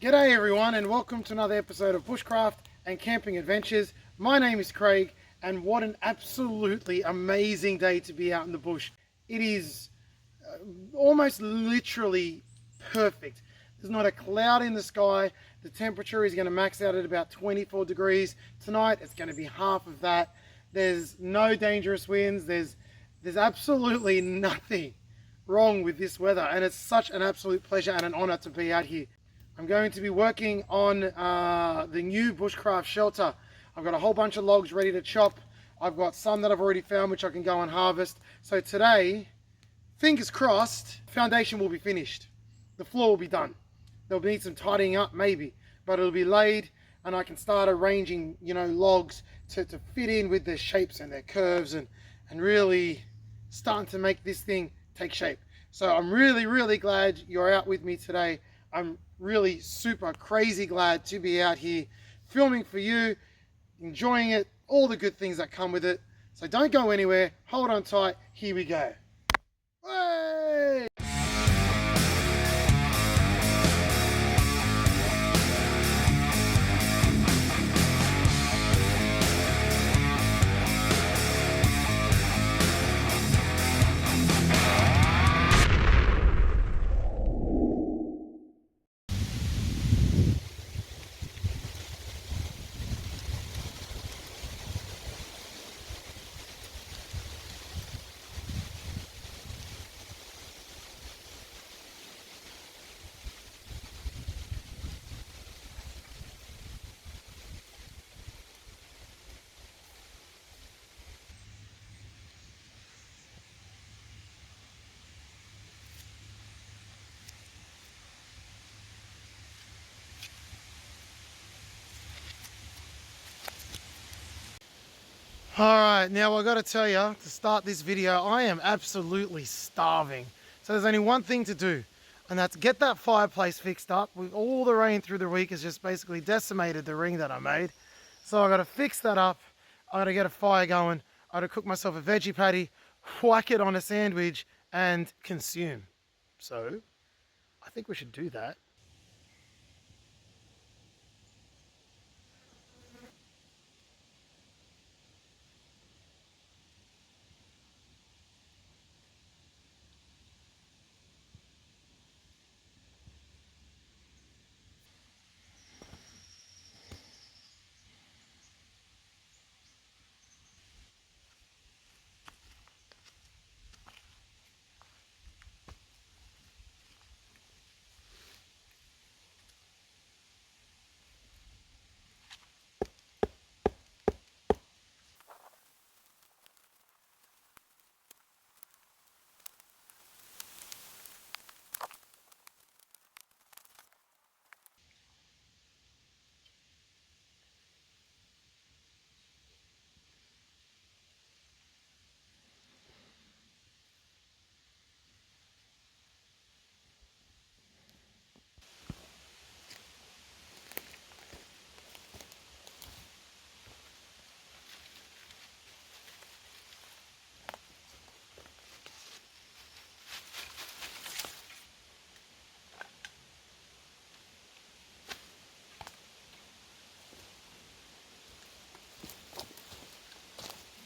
G'day everyone and welcome to another episode of Bushcraft and Camping Adventures. My name is Craig and what an absolutely amazing day to be out in the bush. It is almost literally perfect. There's not a cloud in the sky. The temperature is going to max out at about 24 degrees. Tonight it's going to be half of that. There's no dangerous winds. There's absolutely nothing wrong with this weather and it's such an absolute pleasure and an honor to be out here. I'm going to be working on the new bushcraft shelter. I've got a whole bunch of logs ready to chop. I've got some that I've already found which I can go and harvest. So today, fingers crossed, foundation will be finished. The floor will be done. There'll need some tidying up maybe, but it'll be laid and I can start arranging, logs to fit in with their shapes and their curves and really starting to make this thing take shape. So I'm really glad you're out with me today. I'm really super crazy glad to be out here filming for you, enjoying it, all the good things that come with it. So don't go anywhere, hold on tight, here we go. Hey! Alright, now I've got to tell you, to start this video, I am absolutely starving. So there's only one thing to do, and that's get that fireplace fixed up. With all the rain through the week has just basically decimated the ring that I made. So I've got to fix that up, I've got to get a fire going, I've got to cook myself a veggie patty, whack it on a sandwich, and consume. So, I think we should do that.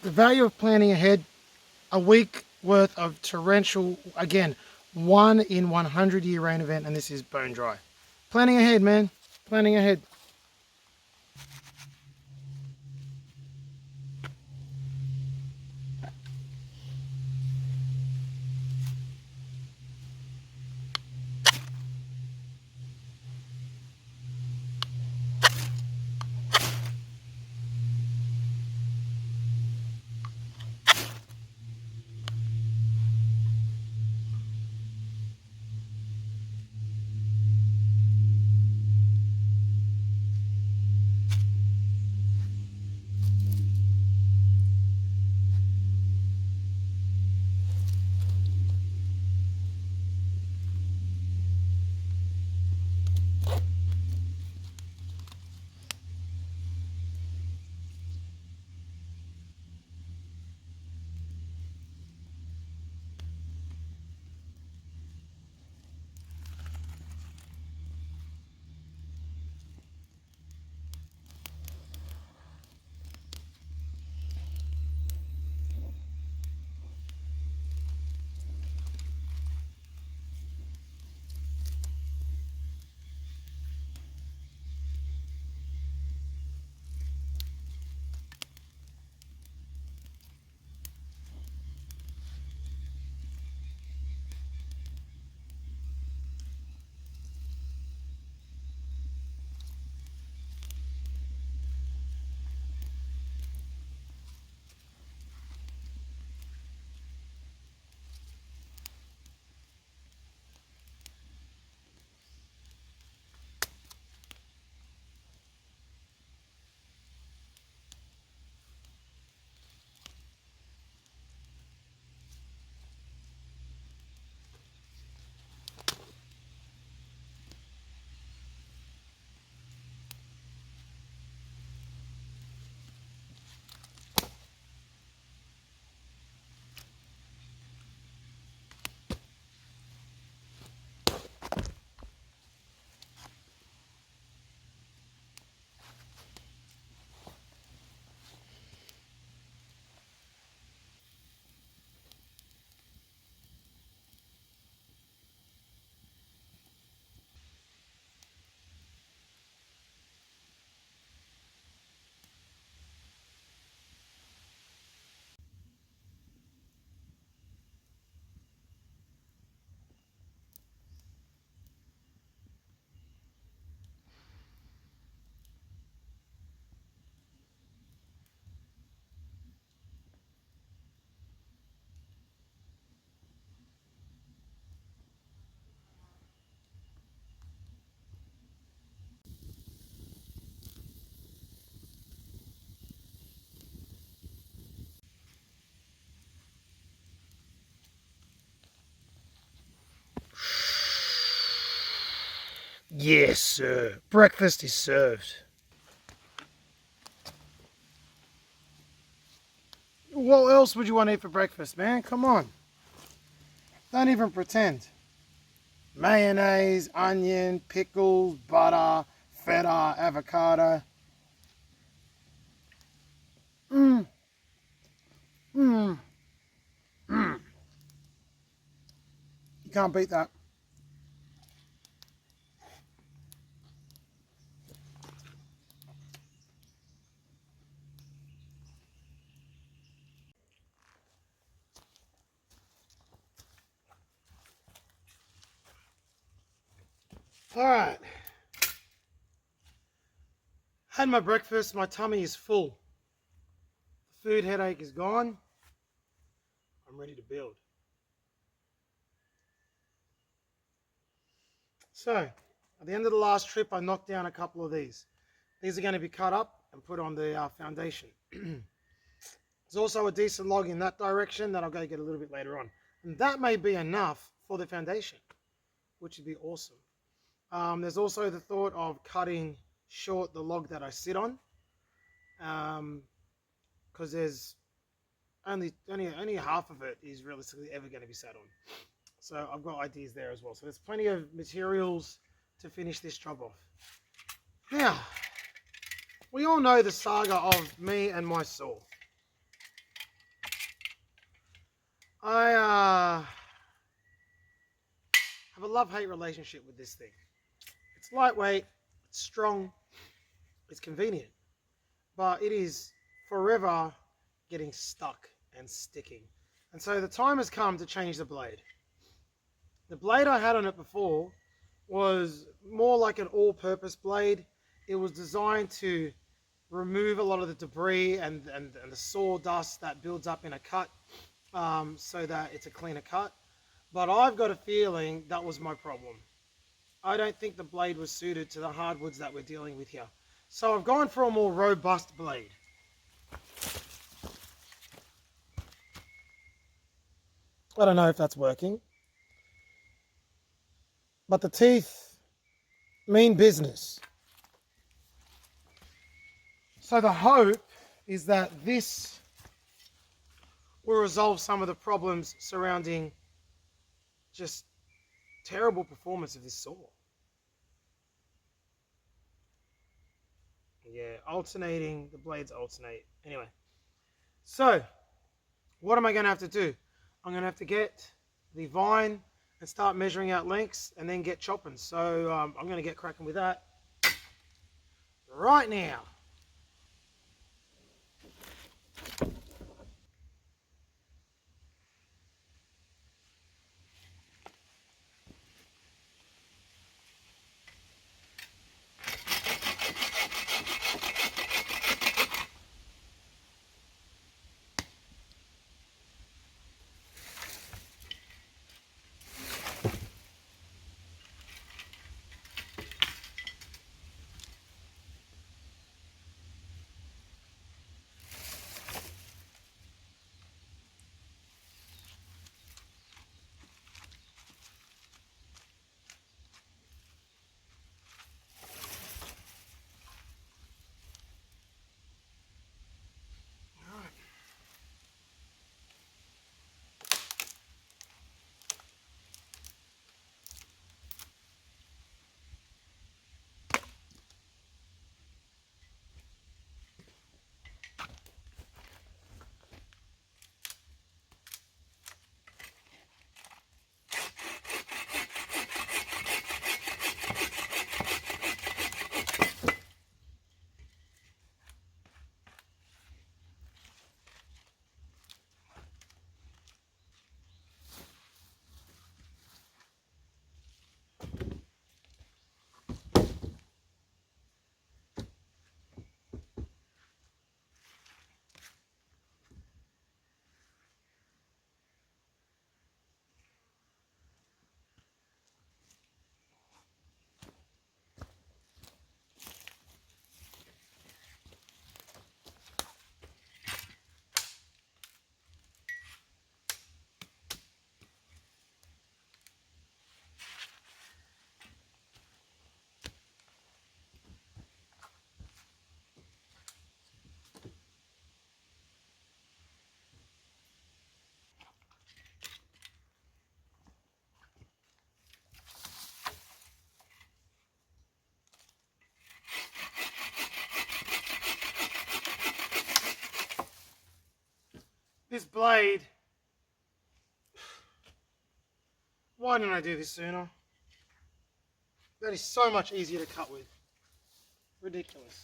The value of planning ahead, a week worth of torrential, again, 1 in 100 year rain event, and this is bone dry. Planning ahead, man. Planning ahead. Yes, sir. Breakfast is served. What else would you want to eat for breakfast, man? Come on. Don't even pretend. Mayonnaise, onion, pickles, butter, feta, avocado. Mmm. Mmm. Mmm. You can't beat that. All right. Had my breakfast. My tummy is full. The food headache is gone. I'm ready to build. So, at the end of the last trip, I knocked down a couple of these. These are going to be cut up and put on the foundation. There's also a decent log in that direction that I'll go get a little bit later on. And that may be enough for the foundation, which would be awesome. There's also the thought of cutting short the log that I sit on, because there's only half of it is realistically ever going to be sat on. So I've got ideas there as well. So there's plenty of materials to finish this job off. Now, we all know the saga of me and my saw. I have a love-hate relationship with this thing. It's lightweight, it's strong, it's convenient, but it is forever getting stuck and sticking. And so the time has come to change the blade. The blade I had on it before was more like an all-purpose blade. It was designed to remove a lot of the debris and the sawdust that builds up in a cut, so that it's a cleaner cut. But I've got a feeling that was my problem. I don't think the blade was suited to the hardwoods that we're dealing with here. So I've gone for a more robust blade. I don't know if that's working, but the teeth mean business. So the hope is that this will resolve some of the problems surrounding just terrible performance of this saw. Yeah, alternating, the blades alternate. Anyway, so what am I going to have to do? I'm going to have to get the vine and start measuring out lengths and then get chopping. So I'm going to get cracking with that right now. This blade, why didn't I do this sooner? That is so much easier to cut with. Ridiculous.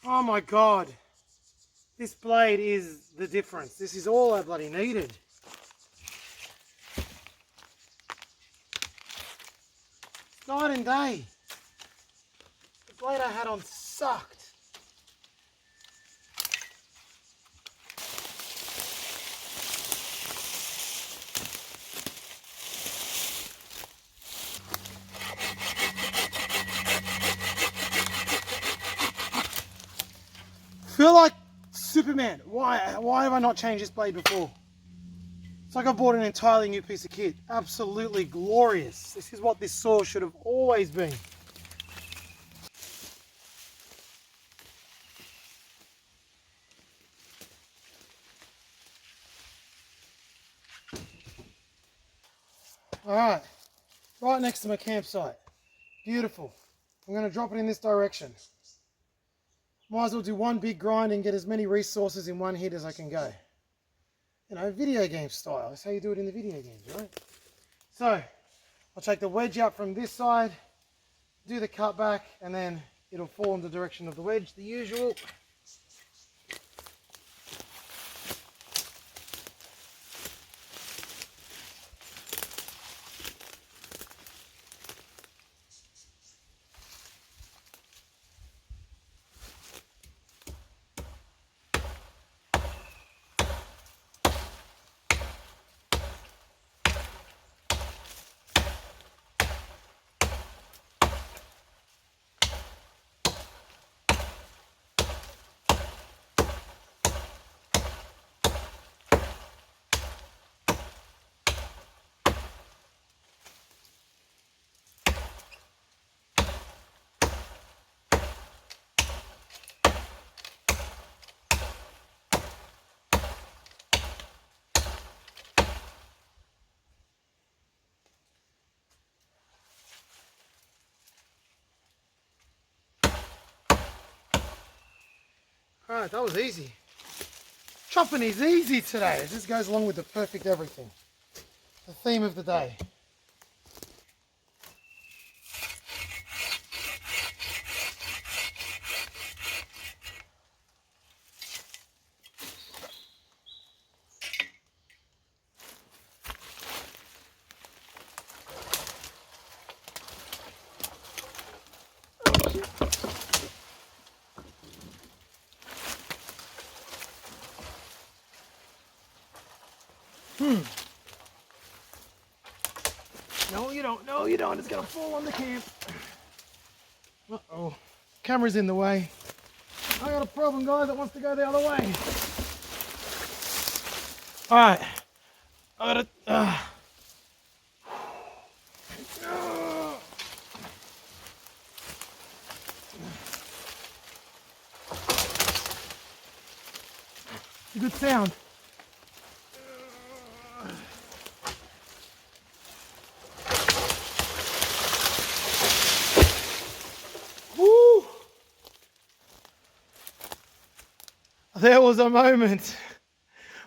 Oh my God. This blade is the difference. This is all I bloody needed. Night and day. The blade I had on sucked. Feel like Superman. Why have I not changed this blade before? It's like I bought an entirely new piece of kit. Absolutely glorious. This is what this saw should have always been. Alright, right next to my campsite. Beautiful. I'm going to drop it in this direction. Might as well do one big grind and get as many resources in one hit as I can go. You know, video game style. That's how you do it in the video games, right? So, I'll take the wedge out from this side, do the cut back, and then it'll fall in the direction of the wedge, the usual. Alright, that was easy. Chopping is easy today. It just goes along with the perfect everything. The theme of the day. No, you don't. No, you don't. It's going to fall on the camp. Uh-oh. Camera's in the way. I got a problem, guys, that wants to go the other way. Alright. I got to... Good sound. Woo! There was a moment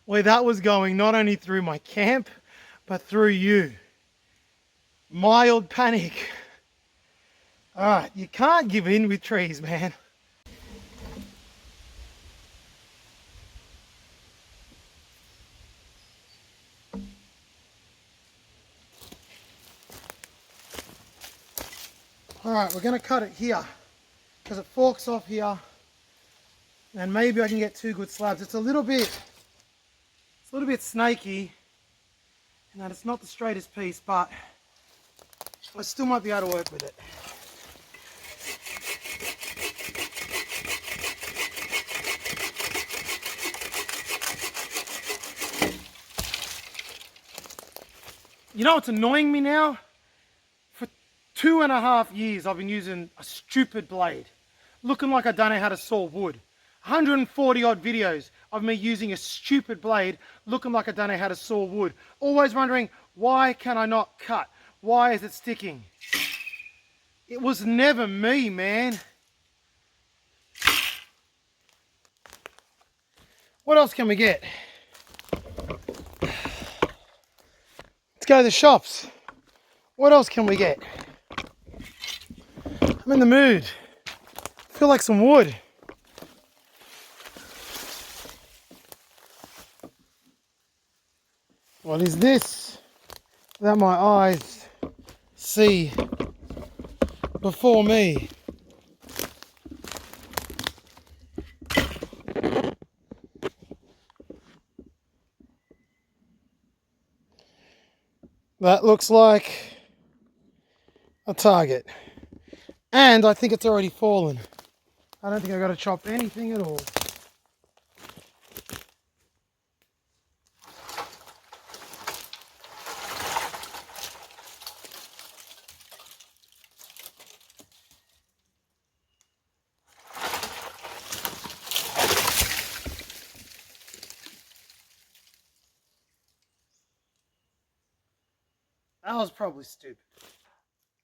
where that was going not only through my camp, but through you. Mild panic. Alright, you can't give in with trees, man. Alright, we're going to cut it here because it forks off here, and maybe I can get 2 good slabs. It's a little bit snaky, and it's not the straightest piece, but I still might be able to work with it. You know what's annoying me now? For 2.5 years I've been using a stupid blade, looking like I don't know how to saw wood. 140 odd videos of me using a stupid blade, looking like I don't know how to saw wood. Always wondering, why can I not cut? Why is it sticking? It was never me, man. What else can we get? Let's go to the shops. What else can we get? I'm in the mood. I feel like some wood. What is this that my eyes see before me? That looks like a target. And I think it's already fallen. I don't think I've got to chop anything at all. That was probably stupid.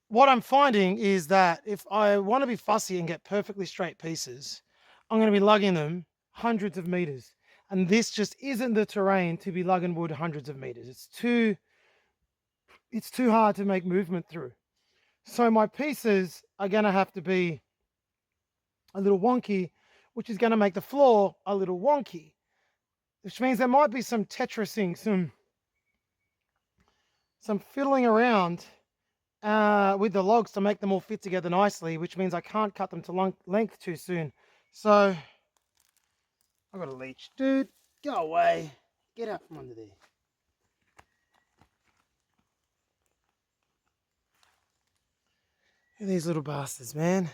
What I'm finding is that if I want to be fussy and get perfectly straight pieces, I'm going to be lugging them hundreds of meters. And this just isn't the terrain to be lugging wood hundreds of meters. It's too hard to make movement through. So my pieces are going to have to be a little wonky, which is going to make the floor a little wonky, which means there might be some Tetrising, some fiddling around with the logs to make them all fit together nicely, which means I can't cut them to length too soon. So I've got a leech. Dude, go away. Get out from under there. Look at these little bastards, man.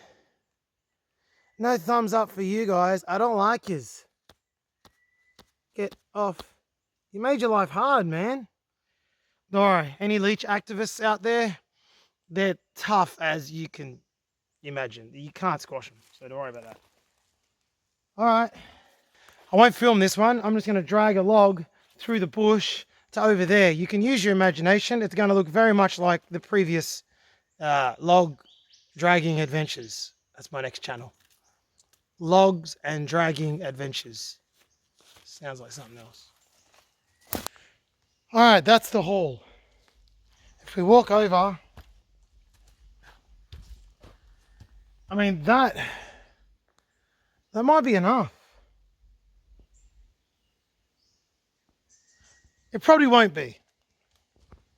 No thumbs up for you guys. I don't like yous. Get off. You made your life hard, man. Don't worry. Any leech activists out there? They're tough as you can imagine. You can't squash them, so don't worry about that. All right. I won't film this one. I'm just going to drag a log through the bush to over there. You can use your imagination. It's going to look very much like the previous log dragging adventures. That's my next channel. Logs and dragging adventures. Sounds like something else. All right, that's the haul. If we walk over, I mean, that might be enough. It probably won't be,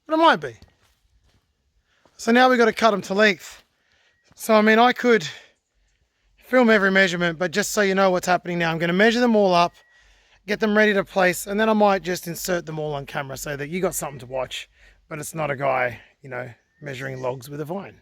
but it might be. So now we've got to cut them to length. So, I mean, I could film every measurement, but just so you know what's happening now, I'm going to measure them all up, get them ready to place, and then I might just insert them all on camera so that you got something to watch. but it's not a guy, you know, measuring logs with a vine.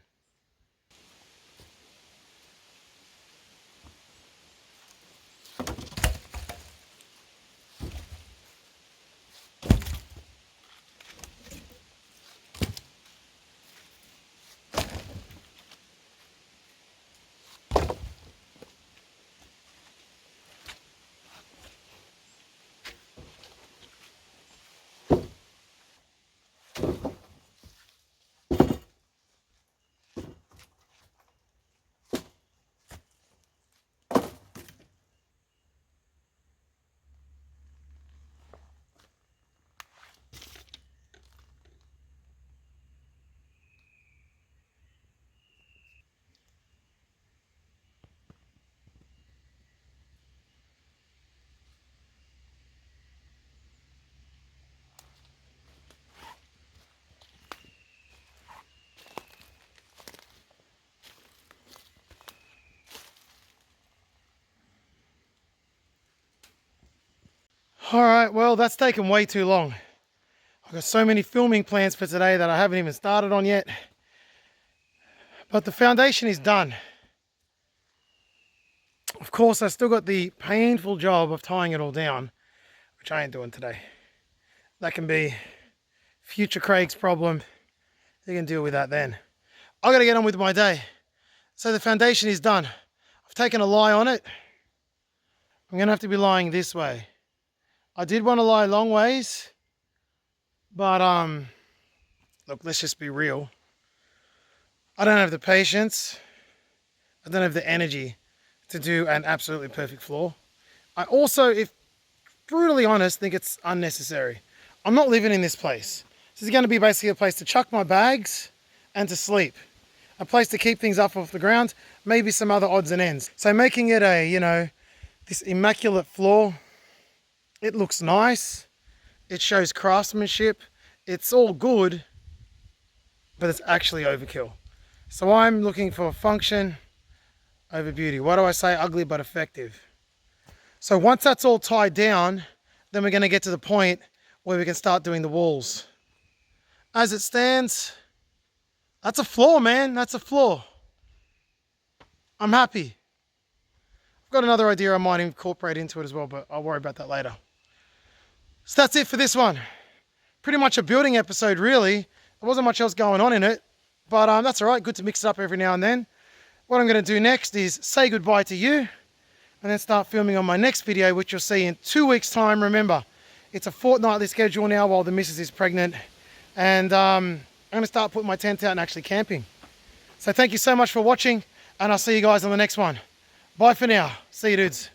All right, well, that's taken way too long. I've got so many filming plans for today that I haven't even started on yet. But the foundation is done. Of course, I still got the painful job of tying it all down, which I ain't doing today. That can be future Craig's problem. He can deal with that then. I got to get on with my day. So the foundation is done. I've taken a lie on it. I'm going to have to be lying this way. I did want to lie long ways, but look, let's just be real. I don't have the patience. I don't have the energy to do an absolutely perfect floor. I also, if brutally honest, think it's unnecessary. I'm not living in this place. This is going to be basically a place to chuck my bags and to sleep. A place to keep things up off the ground, maybe some other odds and ends. So making it a, you know, this immaculate floor, it looks nice. It shows craftsmanship. It's all good, but it's actually overkill. So I'm looking for function over beauty. Why do I say ugly but effective? So once that's all tied down, then we're going to get to the point where we can start doing the walls. As it stands, that's a floor, man. That's a floor. I'm happy. I've got another idea I might incorporate into it as well, but I'll worry about that later. So that's it for this one. Pretty much a building episode, really. There wasn't much else going on in it, but that's all right. Good to mix it up every now and then. What I'm going to do next is say goodbye to you and then start filming on my next video, which you'll see in 2 weeks' time. Remember, it's a fortnightly schedule now while the missus is pregnant, and I'm going to start putting my tent out and actually camping. So thank you so much for watching, and I'll see you guys on the next one. Bye for now. See you, dudes.